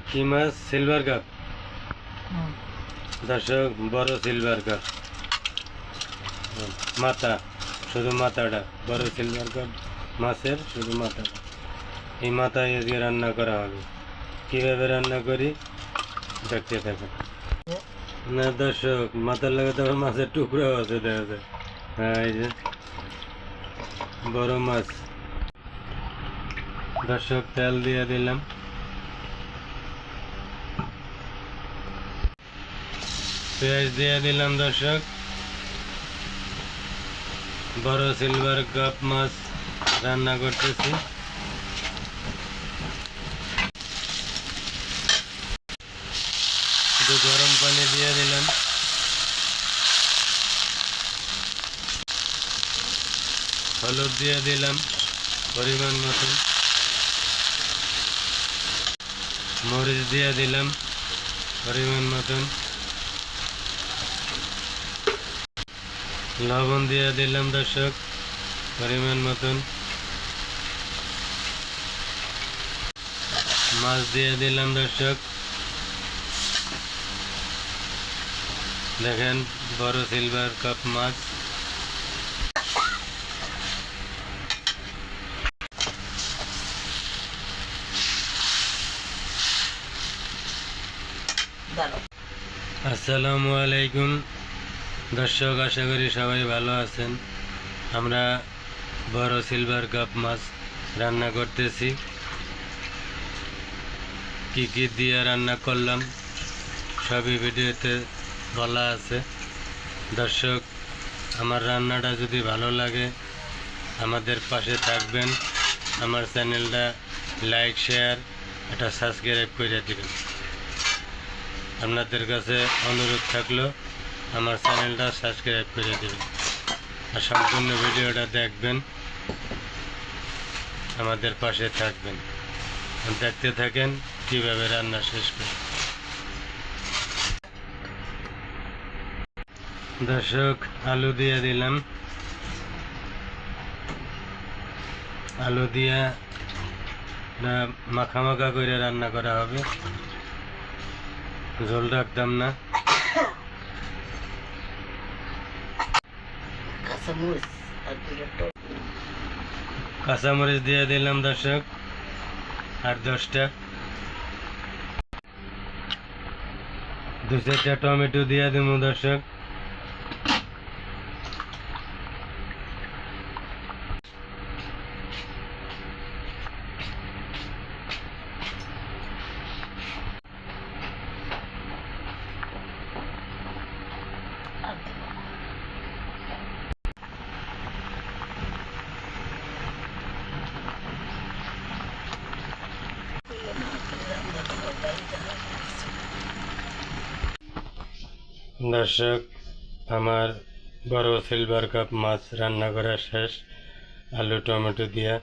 কি মাছ? Silver cup. দর্শক, বড় সিলভার কাপ, মাথা, শুধু মাথাটা, বড় সিলভার কাপ মাছের শুধু মাথাটা। এই মাথায় আজকে রান্না করা হবে। কীভাবে রান্না করি দেখতে থাকুন। না দর্শক, মাথার লাগে তো মাছের টুকরো আছে, দেখা যায়। হ্যাঁ, এই যে বড় মাছ। দর্শক, তেল দিয়ে দিলাম, পেঁয়াজ দিয়ে দিলাম। দর্শক, বড় সিলভার কাপ মাছ রান্না করতেছি। একটু গরম পানি দিয়ে দিলাম, হলুদ দিয়ে দিলাম পরিমাণ মতো, মরিচ দিয়ে দিলাম পরিমাণ মতন, লবণ দিয়ে দিলাম দর্শক পরিমাণ মতন, মাছ দিয়ে দিলাম। দর্শক দেখেন, বড় সিলভার কাপ মাছ। আসসালামু আলাইকুম দর্শক, আশা করি সবাই ভালো আছেন। আমরা বড় সিলভার কাপ মাছ রান্না করতেছি। কি কি দিয়ে রান্না করলাম সবই ভিডিওতে বলা আছে। দর্শক, আমার রান্নাটা যদি ভালো লাগে আমাদের পাশে থাকবেন, আমার চ্যানেলটা লাইক শেয়ার একটা সাবস্ক্রাইব করে দেবেন। আপনাদের কাছে অনুরোধ থাকলো আমার চ্যানেলটা সাবস্ক্রাইব করে দেবেন আর সম্পূর্ণ ভিডিওটা দেখবেন, আমাদের পাশে থাকবেন। দেখতে থাকেন কীভাবে রান্না শেষ করি। দর্শক, আলু দিয়ে দিলাম, আলু দিয়ে মাখা মাখা করে রান্না করা হবে, ঝোল রাখতাম না। কাঁচামরিচ দিয়ে দিলাম দর্শক 8-10টা, 2-4টা টমেটো দিয়ে দেবো দর্শক। দর্শক, আমার বড় সিলভার কাপ মাছ রান্না করা শেষ। আলু টমেটো দিয়ে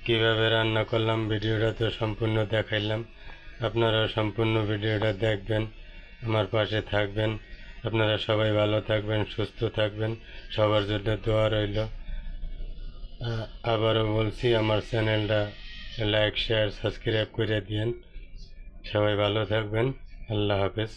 কিভাবে রান্না করলাম ভিডিওটা তো সম্পূর্ণ দেখাইলাম। আপনারা সম্পূর্ণ ভিডিওটা দেখবেন, আমার পাশে থাকবেন। আপনারা সবাই ভালো থাকবেন, সুস্থ থাকবেন, সবার জন্য দোয়া রইল। আবারও বলছি, আমার চ্যানেলটা লাইক শেয়ার সাবস্ক্রাইব করে দিন। সবাই ভালো থাকবেন। আল্লাহ হাফেজ।